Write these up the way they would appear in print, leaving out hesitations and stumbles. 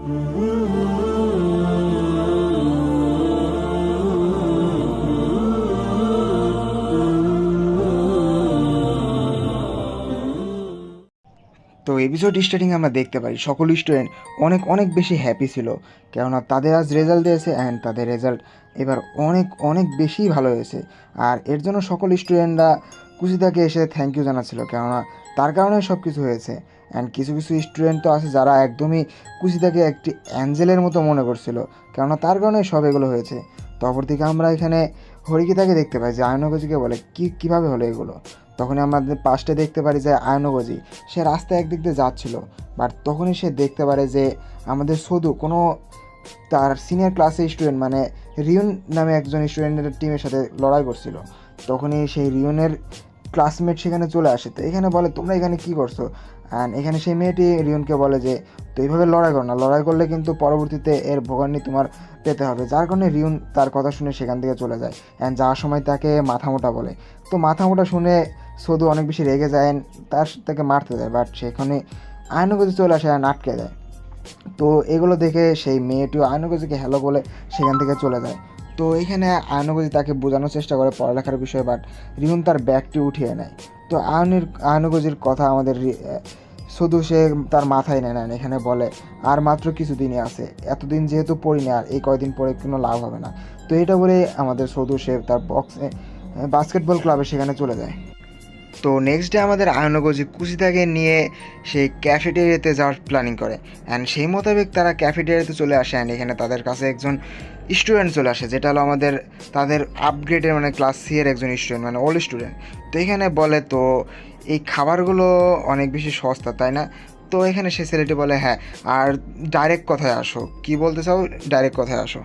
তো episode starting আমরা দেখতে পারি সকল স্টুডেন্ট অনেক অনেক বেশি হ্যাপি ছিল, কেননা তাদের আজ রেজাল্ট দিয়েছে অ্যান্ড তাদের রেজাল্ট এবার অনেক অনেক বেশি ভালো হয়েছে। আর এর জন্য সকল স্টুডেন্টরা কুশিদাকে এসে থ্যাংক ইউ জানাচ্ছিল, কেননা তার কারণে সব কিছু হয়েছে। অ্যান্ড কিছু কিছু স্টুডেন্ট তো আছে যারা একদমই কুশিদাকে একটি অ্যাঞ্জেলের মতো মনে করছিল, কেননা তার কারণে সব এগুলো হয়েছে। তো অপরদিকে আমরা এখানে হরিকিতাকে দেখতে পাই যে আয়নগজিকে বলে কীভাবে হলো এগুলো। তখনই আমাদের পাশে দেখতে পারি যে আয়নগজি সে রাস্তায় একদিক দিয়ে যাচ্ছিল, বাট তখনই সে দেখতে পারে যে আমাদের শুধু কোনো তার সিনিয়র ক্লাসের স্টুডেন্ট মানে রিউন নামে একজন স্টুডেন্টের টিমের সাথে লড়াই করছিল। তখনই সেই রিউনের ক্লাসমেট সেখানে চলে আসে। তো এখানে বলে তোমরা এখানে কী করছো, অ্যান্ড এখানে সেই মেয়েটি রিউনকে বলে যে তো এইভাবে লড়াই করো না, লড়াই করলে কিন্তু পরবর্তীতে এর ভোগান্তি তোমার পেতে হবে। যার কারণে রিউন তার কথা শুনে সেখান থেকে চলে যায় অ্যান্ড যাওয়ার সময় তাকে মাথামোটা বলে। তো মাথামোটা শুনে সদু অনেক বেশি রেগে যায়, তাকে মারতে যায়, বাট সেখানে আয়নগজি চলে আসে আর আটকে দেয়। তো এগুলো দেখে সেই মেয়েটিও আয়নগজিকে হ্যালো বলে সেখান থেকে চলে যায়। তো এইখানে আয়নগজি তাকে বোঝানোর চেষ্টা করে পড়ালেখার বিষয়ে, বাট রিহুন তার ব্যাগটি উঠিয়ে নেয়। তো আয়নগজির কথা আমাদের শুধু সে তার মাথায় নেয় না, এখানে বলে আর মাত্র কিছুদিনই আছে, এতদিন যেহেতু পড়িনি আর এই কয়দিন পরে কোনো লাভ হবে না। তো এটা বলে আমাদের শুধু সে তার বাস্কেটবল ক্লাবে সেখানে চলে যায়। তো নেক্সট ডে আমাদের আয়নগজি কুশিদাকে নিয়ে সেই ক্যাফেটেরিয়াতে যাওয়ার প্ল্যানিং করে অ্যান্ড সেই মোতাবেক তারা ক্যাফেটেরিয়াতে চলে আসে অ্যান্ড এখানে তাদের কাছে একজন স্টুডেন্ট চলে আসে, যেটা হলো তাদের আপগ্রেডের মানে ক্লাস সি এর একজন স্টুডেন্ট মানে ওল্ড স্টুডেন্ট। তো এখানে বলে তো এই খাবারগুলো অনেক বেশি সস্তা তাই না। তো এখানে সে ছেলেটি বলে হ্যাঁ, আর ডাইরেক্ট কথায় আসো, কি বলতে চাও ডাইরেক্ট কথায় আসো।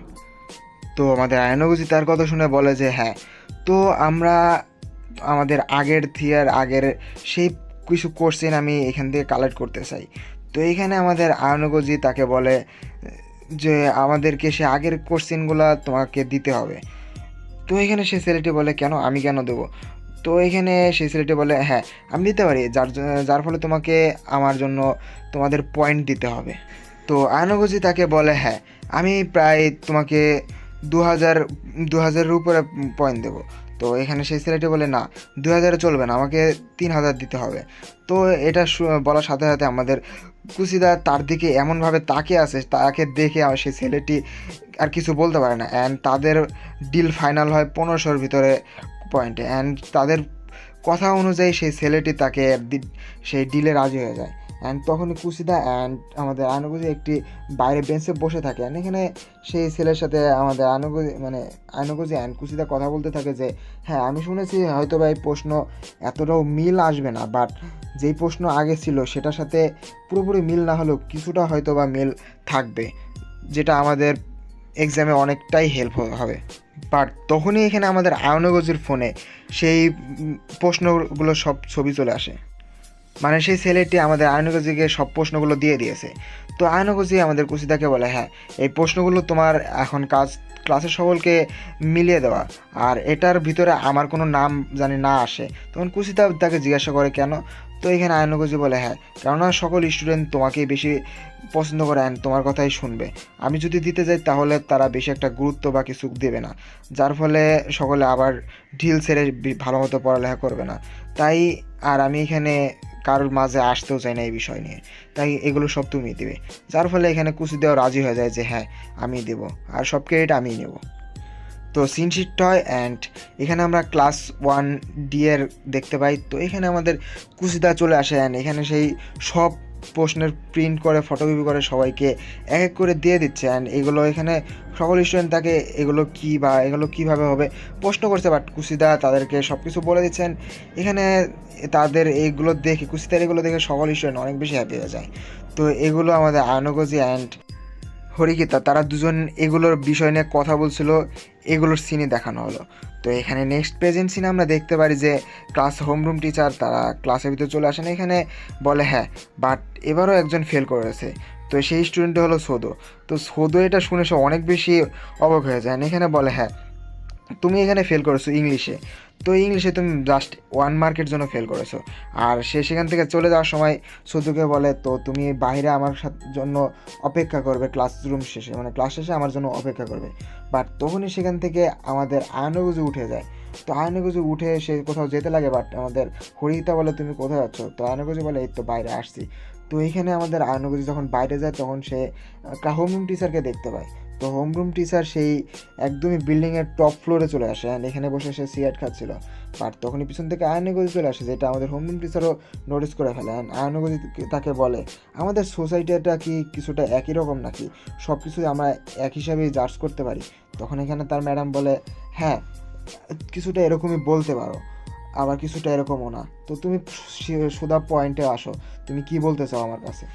তো আমাদের আয়নগজি তার কথা শুনে বলে যে হ্যাঁ, তো আমরা আমাদের আগের সেই কিছু কোশ্চেন আমি এখান থেকে কালেক্ট করতে চাই। তো এইখানে আমাদের আয়নগজি তাকে বলে যে আমাদেরকে সে আগের কোশ্চেনগুলো তোমাকে দিতে হবে। তো এখানে সে ছেলেটি বলে আমি কেন দেবো। তো এখানে সেই ছেলেটি বলে হ্যাঁ আমি দিতে পারি, যার ফলে তোমাকে আমার জন্য তোমাদের পয়েন্ট দিতে হবে। তো আয়নগজি তাকে বলে হ্যাঁ আমি প্রায় তোমাকে 2000 উপরে পয়েন্ট দেবো। তো এখানে সেই ছেলেটি বলে না 2000 চলবে না, আমাকে 3000 দিতে হবে। তো এটা বলার সাথে সাথে আমাদের কুশিদা তার দিকে এমনভাবে তাকিয়ে আছে, তাকে দেখে সেই ছেলেটি আর কিছু বলতে পারে না অ্যান্ড তাদের ডিল ফাইনাল হয় 1500-র ভিতরে পয়েন্টে অ্যান্ড তাদের কথা অনুযায়ী সেই ছেলেটি তাকে সেই ডিলে রাজি হয়ে যায়। অ্যান্ড তখনই কুশিদা অ্যান্ড আমাদের আয়নগজি একটি বাইরে বেঞ্চে বসে থাকে অ্যান্ড এখানে সেই ছেলের সাথে আমাদের আয়নগজি অ্যান্ড কুশিদা কথা বলতে থাকে যে হ্যাঁ আমি শুনেছি হয়তো বা এই প্রশ্ন এতটাও মিল আসবে না, বাট যেই প্রশ্ন আগে ছিল সেটার সাথে পুরোপুরি মিল না হলেও কিছুটা হয়তো বা মিল থাকবে, যেটা আমাদের এক্সামে অনেকটাই হেল্প হবে। বাট তখনই এখানে আমাদের আয়নগজির ফোনে সেই প্রশ্নগুলো সব ছবি চলে আসে, মানে সেই ছেলেটি আমাদের আয়নগজিকে সব প্রশ্নগুলো দিয়ে দিয়েছে। তো আয়নগজি আমাদের কুশিদাকে বলে হ্যাঁ এই প্রশ্নগুলো তোমার এখন কাজ ক্লাসের সকলকে মিলিয়ে দেওয়া, আর এটার ভিতরে আমার কোনো নাম জানি না আসে। তখন কুশিদা তাকে জিজ্ঞাসা করে কেন। তো এখানে আয়নগজি বলে হ্যাঁ কেননা সকল স্টুডেন্ট তোমাকেই বেশি পছন্দ করে অ্যান্ড তোমার কথাই শুনবে, আমি যদি দিতে যাই তাহলে তারা বেশি একটা গুরুত্ব বা কিছু দেবে না, যার ফলে সকলে আবার ঢিল ছেড়ে ভালো মতো পড়ালেখা করবে না। তাই আর আমি এখানে কারোর মাঝে আসতেও চাই না এই বিষয় নিয়ে, তাই এগুলো সব তুমি দেবে। যার ফলে এখানে কুশিদাও রাজি হয়ে যায় যে হ্যাঁ আমি দেবো আর সব ক্রেডিট আমিই নেব। তো সিনশিট হয় অ্যান্ড এখানে আমরা ক্লাস 1D এর দেখতে পাই। তো এখানে আমাদের কুশিদা চলে আসে অ্যান্ড এখানে সেই সব প্রশ্নের প্রিন্ট করে ফটোকপি করে সবাইকে এক এক করে দিয়ে দিচ্ছে অ্যান্ড এগুলো এখানে সকল স্টুডেন্ট তাকে এগুলো কী বা এগুলো কীভাবে হবে প্রশ্ন করছে, বাট কুশিদা তাদেরকে সব কিছু বলে দিচ্ছেন। এখানে তাদের এইগুলো দেখে কুশিদার এগুলো দেখে সকল স্টুডেন্ট অনেক বেশি হ্যাপি হয়ে যায়। তো এগুলো আমাদের আয়নগজি অ্যান্ড হরিকিতা তারা দুজন এগুলোর বিষয় নিয়ে কথা বলছিল, এগুলোর সিনই দেখানো হলো। তো এখানে নেক্সট প্রেজেন্ট সিনে আমরা দেখতে পারি যে ক্লাস হোমরুম টিচার তারা ক্লাসের ভিতরে চলে আসেন, এখানে বলে হ্যাঁ বাট এবারও একজন ফেল করেছে। তো সেই স্টুডেন্টটা হলো সদো। তো সদো এটা শুনে সে অনেক বেশি অবাক হয়ে যায়, এখানে বলে হ্যাঁ তুমি এখানে ফেল করেছো ইংলিশে, তো ইংলিশে তুমি জাস্ট 1 মার্কের জন্য ফেল করেছো। আর সে সেখান থেকে চলে যাওয়ার সময় শুধুকে বলে তো তুমি বাইরে আমার জন্য অপেক্ষা করবে ক্লাসরুম শেষে, মানে ক্লাস শেষে আমার জন্য অপেক্ষা করবে। বাট তখনই সেখান থেকে আমাদের আয়নগুজু উঠে যায়। তো আয়নগুজু উঠে সে কোথাও যেতে লাগে, বাট আমাদের হরিতা বলে তুমি কোথায় যাচ্ছ? তো আয়নগুজু বলে এই তো বাইরে আসছি। তো এইখানে আমাদের আয়নগুজু যখন বাইরে যায় তখন সে হোমরুম টিচারকে দেখতে পায়। তো হোমরুম টিচার সেই একদমই বিল্ডিংয়ের টপ ফ্লোরে চলে আসে অ্যান্ড এখানে বসে সে সিগারেট খাচ্ছিল। বাট তখনই পিছন থেকে আয়নগজি চলে আসে, যেটা আমাদের হোমরুম টিচারও নোটিস করে ফেলে। অ্যান্ড আয়নগজি তাকে বলে আমাদের সোসাইটিটা কি কিছুটা একই রকম নাকি, সব কিছুই আমরা এক হিসাবেই জাজ করতে পারি? তখন এখানে তার ম্যাডাম বলে হ্যাঁ কিছুটা এরকমই বলতে পারো, আবার কিছুটা এরকমও না। তো তুমি সোজা পয়েন্টে আসো, তুমি কি বলতে চাও আমার কাছে?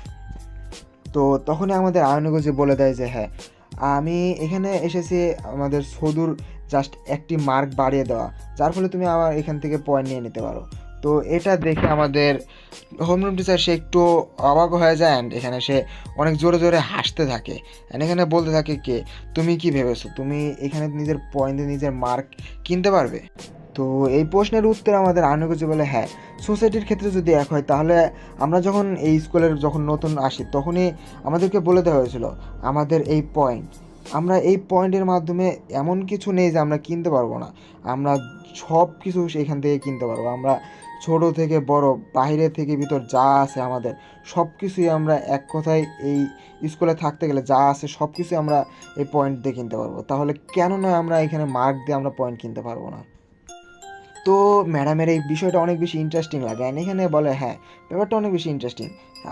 তো তখনই আমাদের আয়নগজি বলে দেয় যে হ্যাঁ আমি এখানে এসেছি আমাদের সদুর জাস্ট একটি মার্ক বাড়িয়ে দেওয়া, যার ফলে তুমি আমার এখান থেকে পয়েন্ট নিয়ে নিতে পারো। তো এটা দেখে আমাদের হোমরুম টিচার সে একটু অবাক হয়ে যায় অ্যান্ড এখানে সে অনেক জোরে জোরে হাসতে থাকে অ্যান্ড এখানে বলতে থাকে কে তুমি কি ভেবেছো তুমি এখানে নিজের পয়েন্টে নিজের মার্ক কিনতে পারবে? তো এই প্রশ্নের উত্তরে আমাদের আনুগত্য বলে হ্যাঁ সোসাইটির ক্ষেত্রে যদি এক হয় তাহলে আমরা যখন এই স্কুলের যখন নতুন আসি তখনই আমাদেরকে বলে দেওয়া হয়েছিল আমাদের এই পয়েন্ট, আমরা এই পয়েন্টের মাধ্যমে এমন কিছু নেই যে আমরা কিনতে পারবো না, আমরা সব কিছু এখান থেকে কিনতে পারবো। আমরা ছোট থেকে বড় বাইরে থেকে ভিতর যা আছে আমাদের সব কিছুই আমরা এক কথায় এই স্কুলে থাকতে গেলে যা আছে সব কিছুই আমরা এই পয়েন্ট দিয়ে কিনতে পারবো। তাহলে কেন নয় আমরা এখানে মার্ক দিয়ে আমরা পয়েন্ট কিনতে পারবো না? তো ম্যাডামের এই বিষয়টা অনেক বেশি ইন্টারেস্টিং লাগে অ্যান্ড এখানে বলে হ্যাঁ ব্যাপারটা অনেক বেশি ইন্টারেস্টিং,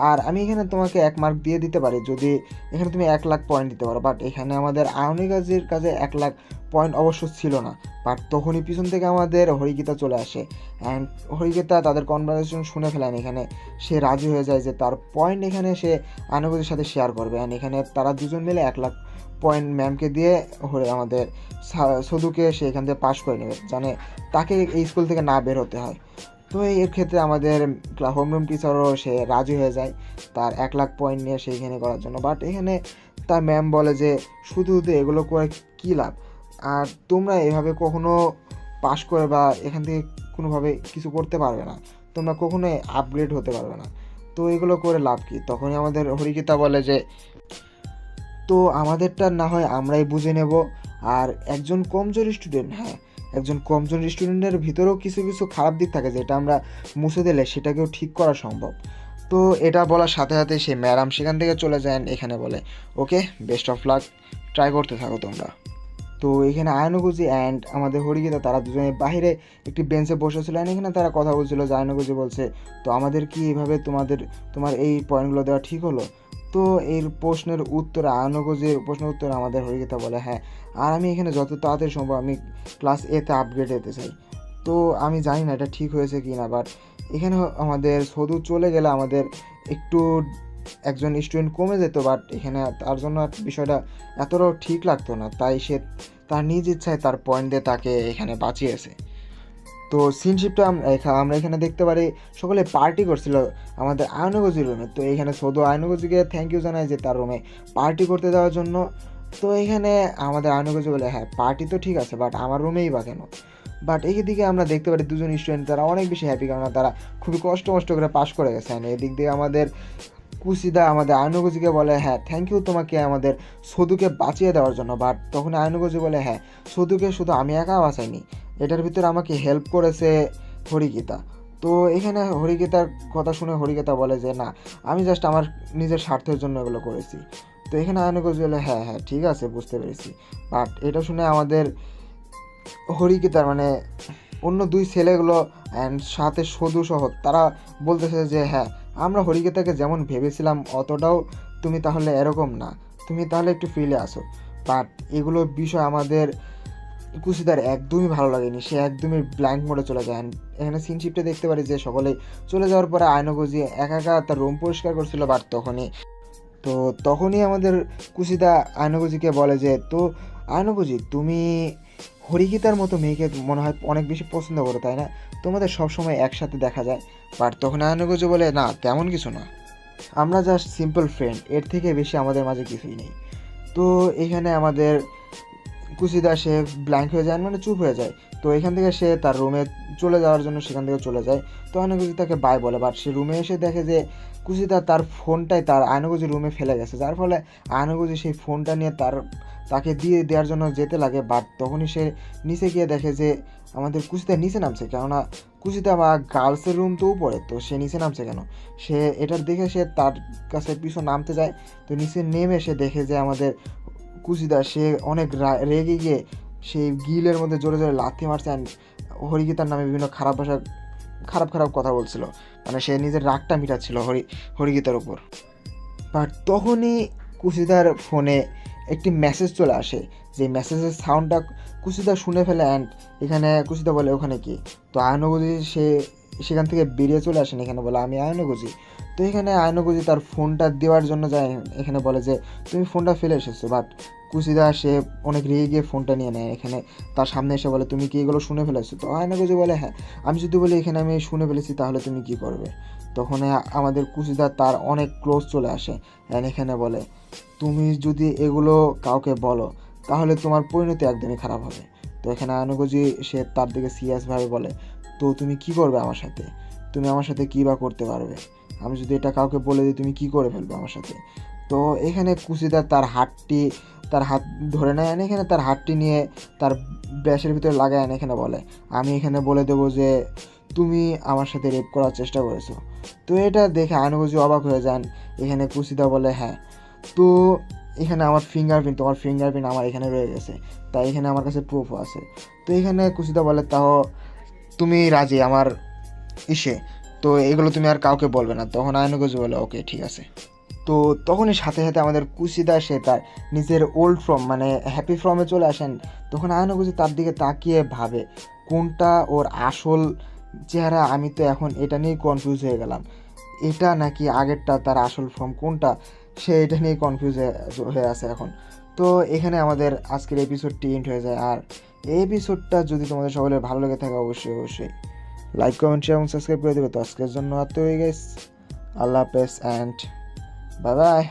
আর আমি এখানে তোমাকে 1 মার্ক দিয়ে দিতে পারি যদি এখানে তুমি 1 লাখ পয়েন্ট দিতে পারো। বাট এখানে আমাদের আয়নিকাজের কাছে 1 লাখ পয়েন্ট অবশ্য ছিল না। বাট তখনই পিছন থেকে আমাদের হরিগীতা চলে আসে অ্যান্ড হরিগীতা তাদের কনভারসেশন শুনে ফেলেন। এখানে সে রাজি হয়ে যায় যে তার পয়েন্ট এখানে সে আয়নিকাজের সাথে শেয়ার করবে অ্যান্ড এখানে তারা দুজন মিলে 1 লাখ পয়েন্ট ম্যামকে দিয়ে আমাদের সদুকে সে এখান থেকে পাশ করে নেবে, জানে তাকে এই স্কুল থেকে না বের হতে হয়। তো এর ক্ষেত্রে আমাদের হোমরুম টিচারও সে রাজি হয়ে যায় তার 1 লাখ পয়েন্ট নিয়ে সে এখানে করার জন্য। বাট এখানে তার ম্যাম বলে যে শুধু শুধু এগুলো করে কী লাভ, আর তোমরা এভাবে কখনো পাশ করে বা এখান থেকে কোনোভাবে কিছু করতে পারবে না, তোমরা কখনোই আপগ্রেড হতে পারবে না, তো এগুলো করে লাভ কী? তখনই আমাদের হরিকিতা বলে যে তো আমাদেরটা না হয় আমরাই বুঝে নেব, আর একজন কমজোর স্টুডেন্ট, হ্যাঁ একজন কমজোর স্টুডেন্টের ভিতরেও কিছু কিছু খারাপ দিক থাকে যেটা আমরা মুছে দিলে সেটাকেও ঠিক করা সম্ভব। তো এটা বলার সাথে সাথে সে ম্যাডাম সেখান থেকে চলে যায় এখানে বলে ওকে বেস্ট অফ লাক, ট্রাই করতে থাকো তোমরা। তো এখানে আয়নগুজি অ্যান্ড আমাদের হরিগীতা তারা দুজনে বাইরে একটি বেঞ্চে বসেছিল অ্যান্ড এখানে তারা কথা বলছিল যে আয়নগুজি বলছে তো আমাদের কি এইভাবে তোমার এই পয়েন্টগুলো দেওয়া ঠিক হলো? তো এর প্রশ্নের উত্তরে আয়নগুজির প্রশ্নের উত্তরে আমাদের হরিগীতা বলে হ্যাঁ, আর আমি এখানে যত তাড়াতাড়ি সম্ভব আমি ক্লাস এতে আপগ্রেড হতে চাই। তো আমি জানি না এটা ঠিক হয়েছে কি না, বাট এখানে আমাদের শুধু চলে গেলে আমাদের একটু একজন স্টুডেন্ট কমে যেত, বাট এখানে তার জন্য বিষয়টা এতটাও ঠিক লাগতো না, তাই সে তার নিজ ইচ্ছায় তার পয়েন্ট দিয়ে তাকে এখানে বাঁচিয়েছে। তো সিনশিপটা আমরা এখানে দেখতে পারি সকলে পার্টি করছিল আমাদের আয়নগজির রুমে। তো এখানে শুধু আয়নগজিকে থ্যাংক ইউ জানায় যে তার রুমে পার্টি করতে দেওয়ার জন্য। তো এখানে আমাদের আয়নগজি বলে হ্যাঁ পার্টি তো ঠিক আছে বাট আমার রুমেই বা কেন? বাট এই দিকে আমরা দেখতে পারি দুজন স্টুডেন্ট তারা অনেক বেশি হ্যাপি, কারণ তারা খুবই কষ্ট করে পাশ করে গেছে। এদিক দিয়ে আমাদের কুসিদা আমাদের আয়নগজিকে বলে হ্যাঁ থ্যাংক ইউ তোমাকে আমাদের সদুকে বাঁচিয়ে দেওয়ার জন্য। বাট তখন আয়নগজি বলে হ্যাঁ সদুকে শুধু আমি একা বাঁচাইনি, এটার ভিতরে আমাকে হেল্প করেছে হরিগীতা। তো এখানে হরিগীতার কথা শুনে হরিগীতা বলে যে না আমি জাস্ট আমার নিজের স্বার্থের জন্য এগুলো করেছি। তো এখানে আয়নগজি বলে হ্যাঁ হ্যাঁ ঠিক আছে বুঝতে পেরেছি। বাট এটা শুনে আমাদের হরিগীতার মানে অন্য দুই ছেলেগুলো অ্যান্ড সাথে সদু সহ তারা বলতেছে যে হ্যাঁ আমরা হরিগীতাকে যেমন ভেবেছিলাম অতটাও তুমি তাহলে এরকম না, তুমি তাহলে একটু ফিলে আসো। বাট এগুলো বিষয় আমাদের কুশিদার একদমই ভালো লাগেনি, সে একদমই ব্ল্যাঙ্ক মোডে চলে যায়। এখানে সিনশিপটা দেখতে পারি যে সকলেই চলে যাওয়ার পরে আয়নগজি একা একা তার রুম পরিষ্কার করছিল। বাট তখনই আমাদের কুশিদা আয়নগজিকে বলে যে তো আয়নগজি তুমি হরিগীতার মতো মেয়েকে মনে হয় অনেক বেশি পছন্দ করো তাই না, তোমাদের সবসময় একসাথে দেখা যায়। বাট তখন আয়নগজি বলে না তেমন কিছু না, আমরা জাস্ট সিম্পল ফ্রেন্ড, এর থেকে বেশি আমাদের মাঝে কিছুই নেই। তো এখানে আমাদের কুশিদা সে ব্ল্যাঙ্ক হয়ে যায়, মানে চুপ হয়ে যায়। তো এখান থেকে সে তার রুমে চলে যাওয়ার জন্য সেখান থেকে চলে যায়। তো আয়নাগুজি তাকে বাই বলে, বাট সে রুমে এসে দেখে যে কুশিদা তার ফোনটাই তার আয়নাগুজি রুমে ফেলে গেছে, যার ফলে আয়নাগুজি সেই ফোনটা নিয়ে তাকে দিয়ে দেওয়ার জন্য যেতে লাগে। বাট তখনই সে নিচে গিয়ে দেখে যে আমাদের কুশিদা নিচে নামছে, কেননা কুশিদা বা গার্লসের রুম তো উপরে, তো সে নিচে নামছে কেন, সে এটার দেখে সে তার কাছে পিছু নামতে যায়। তো নিচে নেমে সে দেখে যে আমাদের কুশিদা সে অনেক রেগে গিয়ে সেই গিলের মধ্যে জোরে জোরে লাথি মারছে অ্যান্ড হরিগীতার নামে বিভিন্ন খারাপ খারাপ কথা বলছিল, মানে সে নিজের রাগটা মিটাচ্ছিল হরিগীতার উপর। বাট তখনই কুশিদার ফোনে একটি মেসেজ চলে আসে, যে মেসেজের সাউন্ডটা কুশিদা শুনে ফেলে অ্যান্ড এখানে কুশিদা বলে ওখানে কি। তো আয়নাগুজি সে সেখান থেকে বেরিয়ে চলে আসেন, এখানে বলে আমি আয়নাগুজি। তো এখানে আয়নাগুজি তার ফোনটা দেওয়ার জন্য যায়, এখানে বলে যে তুমি ফোনটা ফেলে এসেছো। বাট কুশিদা সে অনেক রেগে গিয়ে ফোনটা নিয়ে নেয়, এখানে তার সামনে এসে বলে তুমি কি এগুলো শুনে ফেলেছো। তো আয়নাগুজি বলে হ্যাঁ, আমি যদি বলি এখানে আমি শুনে ফেলেছি তাহলে তুমি কি করবে। তখন আমাদের কুশিদা তার অনেক ক্লোজ চলে আসে অ্যান্ড এখানে বলে তুমি যদি এগুলো কাউকে বলো তাহলে তোমার পরিণতি একদমই খারাপ হবে। তো এখানে আয়নাগুজি সে তার দিকে সিরিয়াসভাবে বলে তো তুমি কি করবে আমার সাথে, তুমি আমার সাথে কী বা করতে পারবে, আমি যদি এটা কাউকে বলে দিই তুমি কি করে ফেলবে আমার সাথে। তো এখানে কুশিদা তার হাত ধরে নেয়, এখানে তার হাতটি নিয়ে তার ব্যাসের ভিতরে লাগায়, এখানে বলে আমি এখানে বলে দেবো যে তুমি আমার সাথে রেপ করার চেষ্টা করেছো। তো এটা দেখে আয়নাগুজি অবাক হয়ে যান। এখানে কুশিদা বলে হ্যাঁ, তো এখানে আমার তোমার ফিঙ্গারপ্রিন্ট আমার এখানে রয়ে গেছে, তাই এখানে আমার কাছে প্রুফও আছে। তো এখানে কুশিদা বলে তাও তুমি রাজি আমার ইসে, তো এগুলো তুমি আর কাউকে বলবে না। তখন আয়নাগুজি বলে ওকে ঠিক আছে। তো তখনই সাথে সাথে আমাদের কুশিদা সে তার নিজের ওল্ড ফর্ম মানে হ্যাপি ফর্মে চলে আসেন। তখন আয়নাগুজি তার দিকে তাকিয়ে ভাবে কোনটা ওর আসল চেহারা, আমি তো এখন এটা নিয়েই কনফিউজ হয়ে গেলাম, এটা নাকি আগেরটা তার আসল ফর্ম কোনটা, সে এটা নিয়ে কনফিউজ হয়ে আছে এখন। তো এখানে আমাদের আজকের এপিসোডটি এন্ড হয়ে যায়। আর এই এপিসোডটা যদি তোমাদের সকলের ভালো লেগে থাকে অবশ্যই লাইক কমেন্ট শেয়ার এবং সাবস্ক্রাইব করে দেবে। তো আজকের জন্য এতই গাইস, আল্লাহ হাফেজ অ্যান্ড বাই বাই।